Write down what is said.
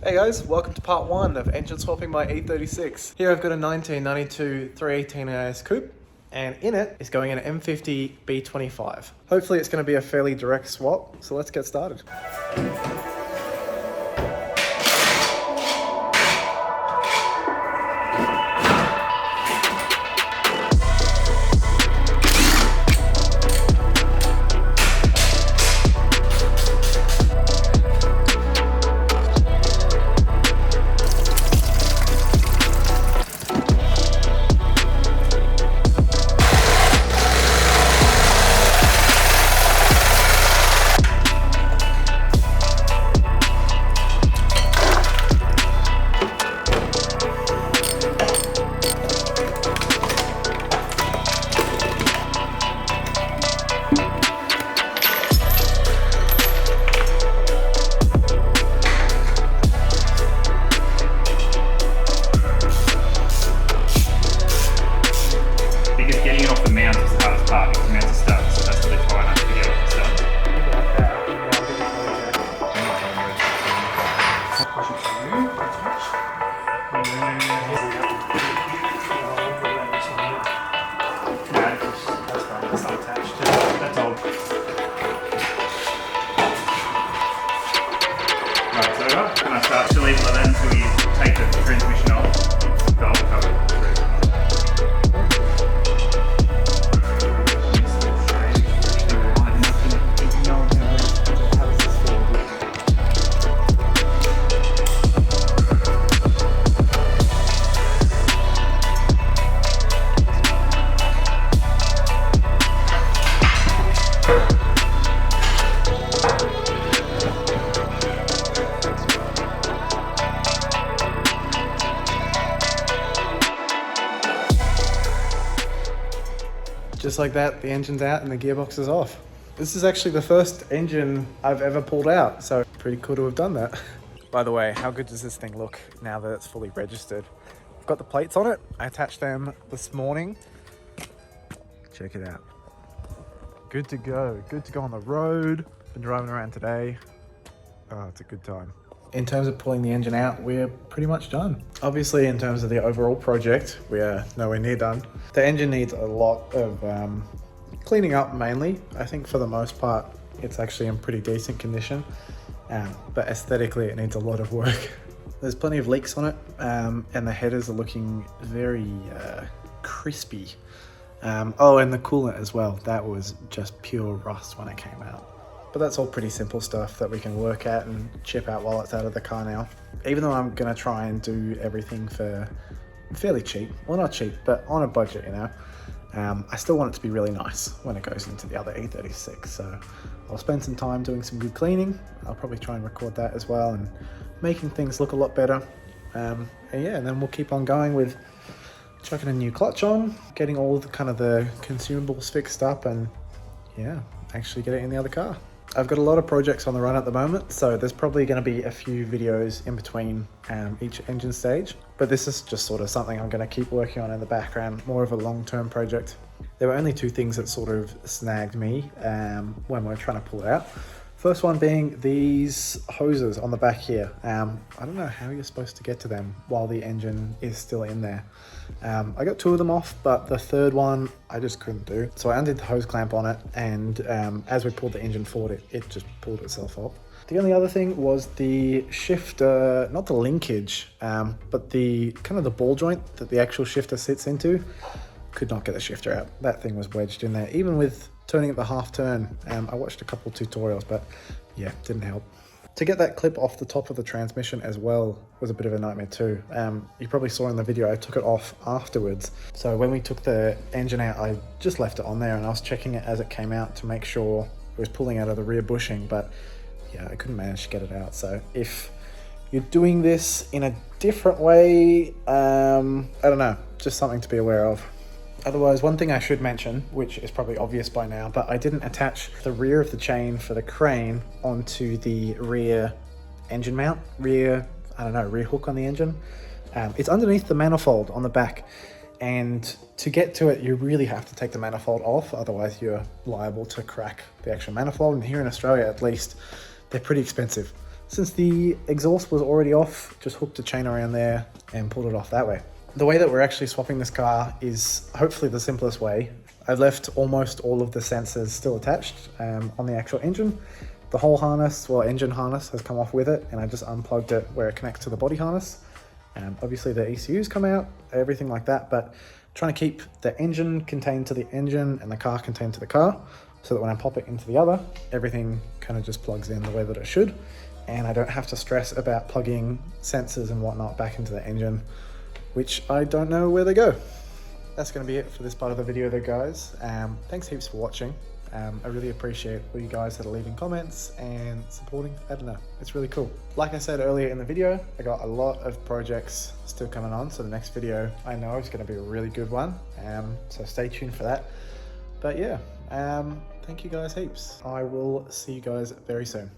Hey guys, welcome to part 1 of engine swapping my E36. Here I've got a 1992 318AS coupe, and in it is going an M50 B25. Hopefully it's going to be a fairly direct swap, so let's get started. Just like that, the engine's out and the gearbox is off. This is actually the first engine I've ever pulled out, so pretty cool to have done that. By the way, how good does this thing look now that it's fully registered? I've got the plates on it. I attached them this morning. Check it out. Good to go. Good to go on the road. Been driving around today. Oh, it's a good time. In terms of pulling the engine out, we're pretty much done. Obviously, in terms of the overall project, we are nowhere near done. The engine needs a lot of cleaning up mainly. I think for the most part, it's actually in pretty decent condition, but aesthetically, it needs a lot of work. There's plenty of leaks on it, and the headers are looking very crispy. Oh, and the coolant as well. That was just pure rust when it came out. But that's all pretty simple stuff that we can work at and chip out while it's out of the car now. Even though I'm gonna try and do everything for fairly cheap, well not cheap, but on a budget, you know, I still want it to be really nice when it goes into the other E36. So I'll spend some time doing some good cleaning. I'll probably try and record that as well and making things look a lot better. And yeah, and then we'll keep on going with chucking a new clutch on, getting all of the kind of the consumables fixed up, and yeah, actually get it in the other car. I've got a lot of projects on the run at the moment, so there's probably going to be a few videos in between each engine stage, but this is just sort of something I'm going to keep working on in the background, more of a long-term project. There were only two things that sort of snagged me when we were trying to pull it out. First one being these hoses on the back here. I don't know how you're supposed to get to them while the engine is still in there. I got two of them off, but the third one I just couldn't do. So I undid the hose clamp on it, and as we pulled the engine forward, it just pulled itself up. The only other thing was the shifter, not the linkage, but the kind of the ball joint that the actual shifter sits into. Could not get the shifter out. That thing was wedged in there, even with turning at the half turn. I watched a couple tutorials, but yeah, didn't help. To get that clip off the top of the transmission as well was a bit of a nightmare too. You probably saw in the video I took it off afterwards. So when we took the engine out, I just left it on there and I was checking it as it came out to make sure it was pulling out of the rear bushing, but yeah, I couldn't manage to get it out. So if you're doing this in a different way, I don't know, just something to be aware of. Otherwise, one thing I should mention, which is probably obvious by now, but I didn't attach the rear of the chain for the crane onto the rear engine mount, rear hook on the engine. It's underneath the manifold on the back, and to get to it, you really have to take the manifold off, otherwise you're liable to crack the actual manifold. And here in Australia, at least, they're pretty expensive. since the exhaust was already off, just hooked a chain around there and pulled it off that way. The way that we're actually swapping this car is hopefully the simplest way. I've left almost all of the sensors still attached on the actual engine. The whole harness, well, engine harness has come off with it, and I just unplugged it where it connects to the body harness. Obviously the ECUs come out, everything like that, but trying to keep the engine contained to the engine and the car contained to the car, so that when I pop it into the other, everything kind of just plugs in the way that it should, and I don't have to stress about plugging sensors and whatnot back into the engine, which I don't know where they go. That's going to be it for this part of the video though, guys. Thanks heaps for watching. I really appreciate all you guys that are leaving comments and supporting. I don't know, it's really cool. Like I said earlier in the video, I got a lot of projects still coming on, so the next video I know is going to be a really good one, so stay tuned for that. But yeah, thank you guys heaps. I will see you guys very soon.